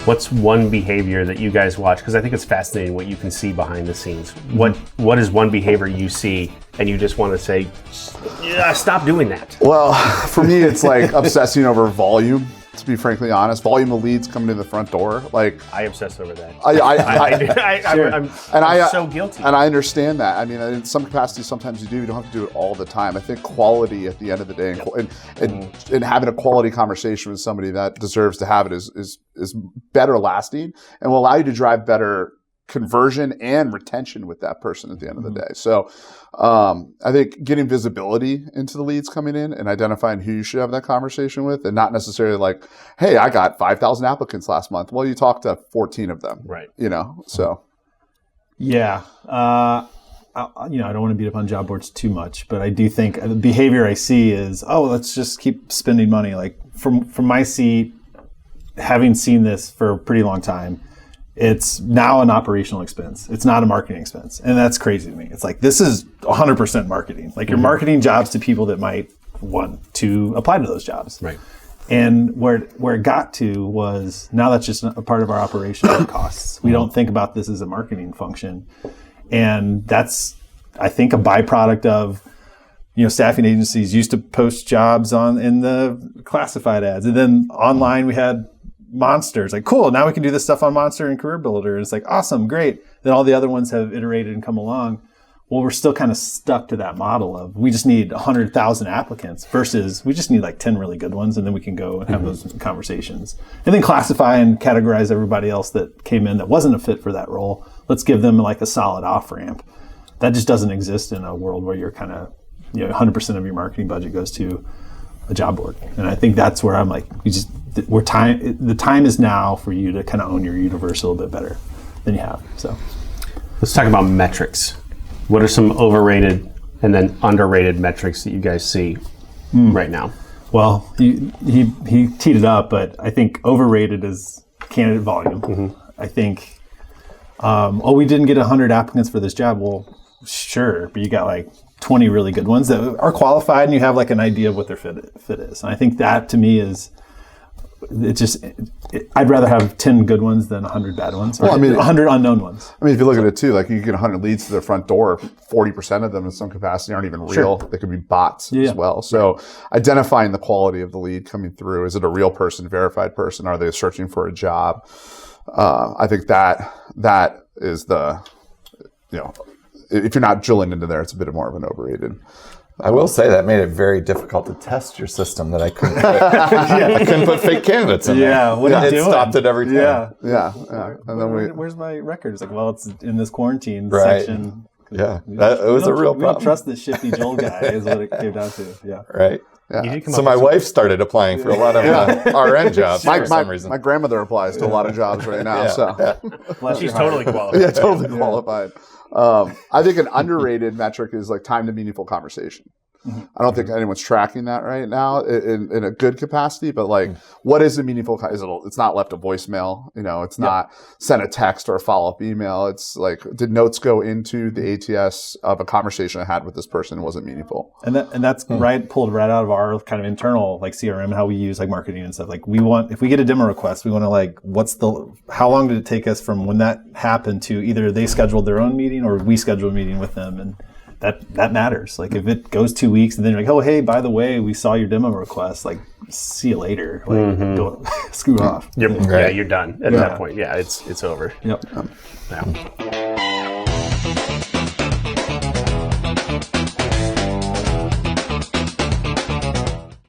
What's one behavior that you guys watch? Because I think it's fascinating what you can see behind the scenes. What is one behavior you see and you just want to say, yeah, stop doing that? Well, for me, it's like obsessing over volume. To be frankly honest, volume of leads coming to the front door. Like I obsess over that. I'm so guilty. And I understand that. I mean, in some capacity, sometimes you do. You don't have to do it all the time. I think quality at the end of the day, and having a quality conversation with somebody that deserves to have it is better lasting and will allow you to drive better conversion and retention with that person at the end of the day. So I think getting visibility into the leads coming in and identifying who you should have that conversation with, and not necessarily like, hey, I got 5,000 applicants last month. Well, you talked to 14 of them, right? So. Yeah. I don't want to beat up on job boards too much, but I do think the behavior I see is, let's just keep spending money. Like from my seat, having seen this for a pretty long time, it's now an operational expense. It's not a marketing expense. And that's crazy to me. It's like, this is 100% marketing. Like you're marketing jobs to people that might want to apply to those jobs. Right. And where it got to was, now that's just a part of our operational costs. We don't think about this as a marketing function. And that's, I think, a byproduct of, staffing agencies used to post jobs in the classified ads. And then online we had Monsters. Like, cool, now we can do this stuff on Monster and Career Builder. And it's like, awesome, great. Then all the other ones have iterated and come along. Well, we're still kind of stuck to that model of we just need 100,000 applicants versus we just need like 10 really good ones, and then we can go and have those conversations. And then classify and categorize everybody else that came in that wasn't a fit for that role. Let's give them like a solid off-ramp. That just doesn't exist in a world where you're kind of, 100% of your marketing budget goes to a job board. And I think that's where I'm like, the time is now for you to kind of own your universe a little bit better than you have. So let's talk about metrics. What are some overrated and then underrated metrics that you guys see right now? Well, he teed it up, but I think overrated is candidate volume. I think, we didn't get 100 applicants for this job. Well, sure, but you got like 20 really good ones that are qualified, and you have like an idea of what their fit is. And I think that to me is, I'd rather have 10 good ones than 100 bad ones, or 100 unknown ones. I mean, if you look at it too, like you get 100 leads to their front door, 40% of them in some capacity aren't even real. Sure. They could be bots as well. So identifying the quality of the lead coming through, is it a real person, verified person? Are they searching for a job? I think that is the, if you're not drilling into there, it's a bit more of an overrated. I will say that made it very difficult to test your system, that I couldn't put, I couldn't put fake candidates in there. Yeah, what are you doing? It stopped it every time. Yeah. And then where's my record? It's like, well, it's in this quarantine section. Yeah, it was a real problem. We don't trust this shifty Joel guy is what it came down to. Yeah. Right. Yeah. So my wife started applying for a lot of RN jobs for some reason. My grandmother applies to a lot of jobs right now. She's totally qualified. Yeah, totally qualified. I think an underrated metric is like time to meaningful conversation. I don't think anyone's tracking that right now in a good capacity, but like, what is a meaningful? It's not left a voicemail, it's not sent a text or a follow-up email. It's like, did notes go into the ATS of a conversation I had with this person and wasn't meaningful? And that's pulled right out of our kind of internal like CRM and how we use like marketing and stuff. Like if we get a demo request, we want to like, how long did it take us from when that happened to either they scheduled their own meeting or we scheduled a meeting with them, and that matters. Like if it goes 2 weeks and then you're like, oh, hey, by the way, we saw your demo request, like see you later. Like don't screw off. You're done at that point. Yeah, it's over. Yep. Yeah.